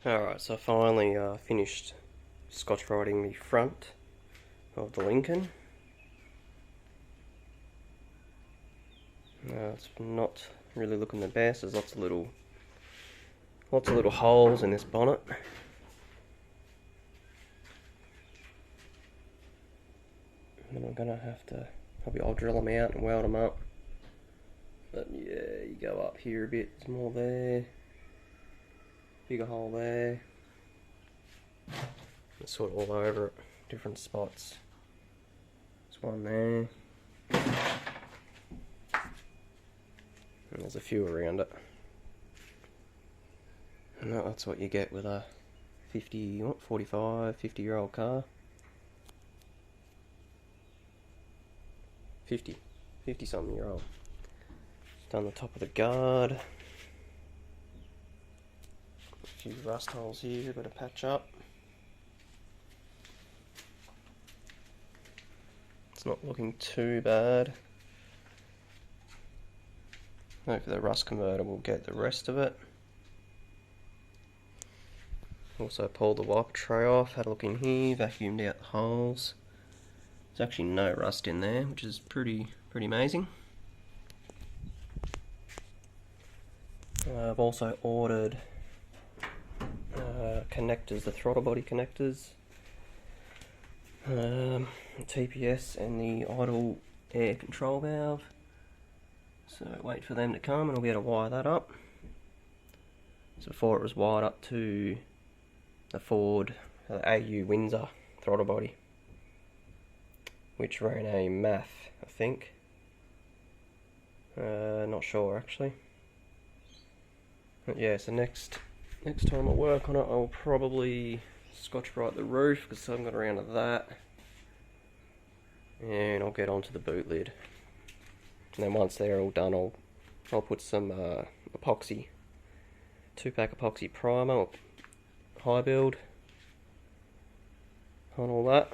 Alright, so I finally finished Scotch briting the front of the Lincoln. It's not really looking the best. There's lots of little holes in this bonnet. And I'm gonna have to, I'll drill them out and weld them up. But yeah, you go up here a bit, there's more there. Bigger hole there. It's sort of all over it, different spots. There's one there. And there's a few around it. And that's what you get with a 50-year-old car. 50 something year old. Done the top of the guard. A few rust holes here, got to patch up. It's not looking too bad. Hopefully the rust converter will get the rest of it. Also pulled the wiper tray off, had a look in here, vacuumed out the holes. There's actually no rust in there, which is pretty amazing. I've also ordered connectors, the throttle body connectors, TPS and the idle air control valve. So wait for them to come and I'll be able to wire that up. So before it was wired up to the Ford AU Windsor throttle body, which ran a MAF, I think. Not sure actually. But yeah, so next time I work on it, I'll probably Scotch brite the roof because I haven't got around to that, and I'll get onto the boot lid. And then once they're all done, I'll put some epoxy, 2-pack epoxy primer, or high build, on all that,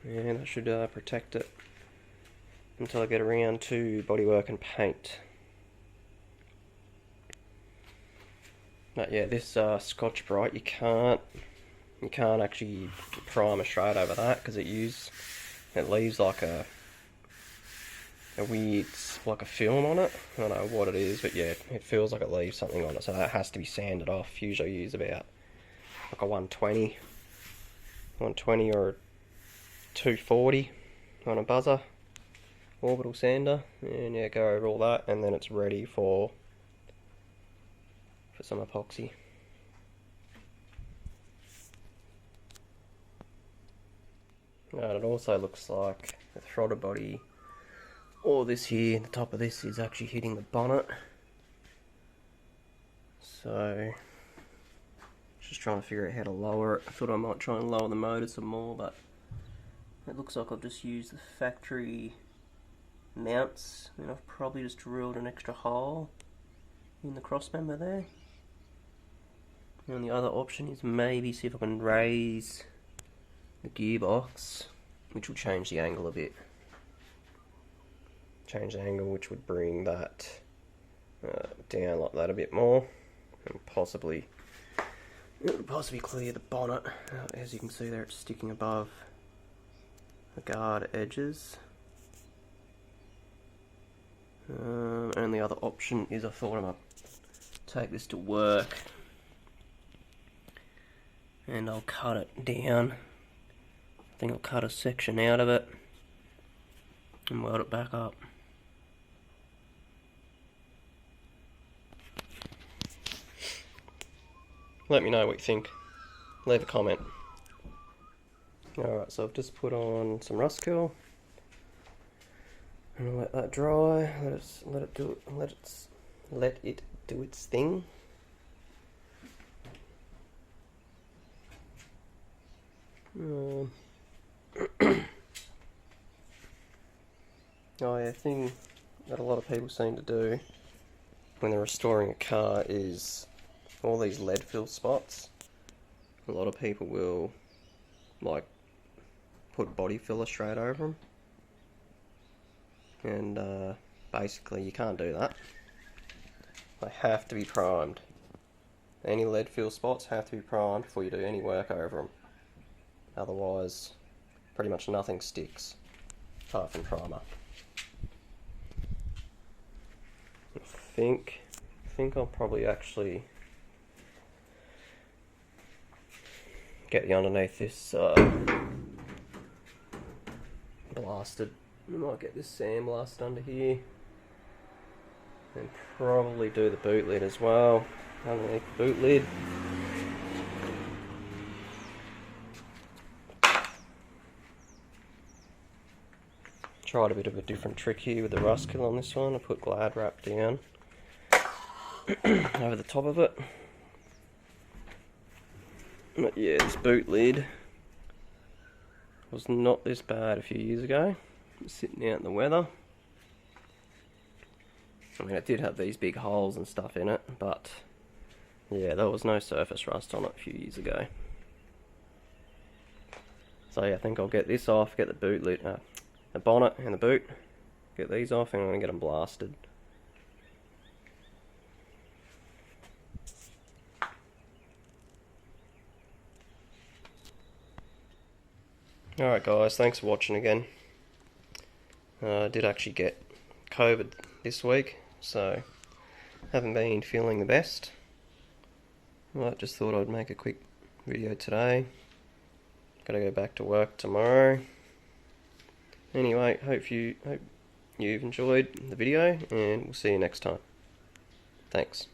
and that should protect it until I get around to bodywork and paint. But yeah, this Scotch brite, you can't actually primer straight over that because it leaves like a weird, like a film on it. I don't know what it is, but yeah, it feels like it leaves something on it, so that has to be sanded off. Usually I use about like a 120 or a 240 on a buzzer orbital sander, and yeah, go over all that, and then it's ready for some epoxy. And it also looks like the throttle body, all this here, the top of this is actually hitting the bonnet. So, just trying to figure out how to lower it. I thought I might try and lower the motor some more, but it looks like I've just used the factory mounts, and I've probably just drilled an extra hole in the cross member there. And the other option is maybe see if I can raise the gearbox, which will change the angle a bit. Change the angle, which would bring that down like that a bit more, and it would possibly clear the bonnet. As you can see there, it's sticking above the guard edges. And the other option is I thought I might take this to work and I'll cut it down. I think I'll cut a section out of it and weld it back up. Let me know what you think. Leave a comment. Alright, so I've just put on some rust curl. And I'll let that dry. Let it do its thing. Oh yeah, thing that a lot of people seem to do when they're restoring a car is all these lead fill spots. A lot of people will like put body filler straight over them, and basically you can't do that. They have to be primed. Any lead fill spots have to be primed before you do any work over them. Otherwise, pretty much nothing sticks, apart from primer. I think I'll probably actually get the underneath this blasted. I might get this sandblasted under here, and probably do the boot lid as well, underneath the boot lid. Tried a bit of a different trick here with the rust kill on this one. I put Glad wrap down over the top of it. But yeah, this boot lid was not this bad a few years ago. Sitting out in the weather. I mean, it did have these big holes and stuff in it, but yeah, there was no surface rust on it a few years ago. So yeah, I think I'll get this off, get the boot lid, the bonnet and the boot, get these off, and I'm going to get them blasted. Alright guys, thanks for watching again. I did actually get COVID this week, so haven't been feeling the best. Well, just thought I'd make a quick video today. Gotta go back to work tomorrow. Anyway, hope you've enjoyed the video, and we'll see you next time. Thanks.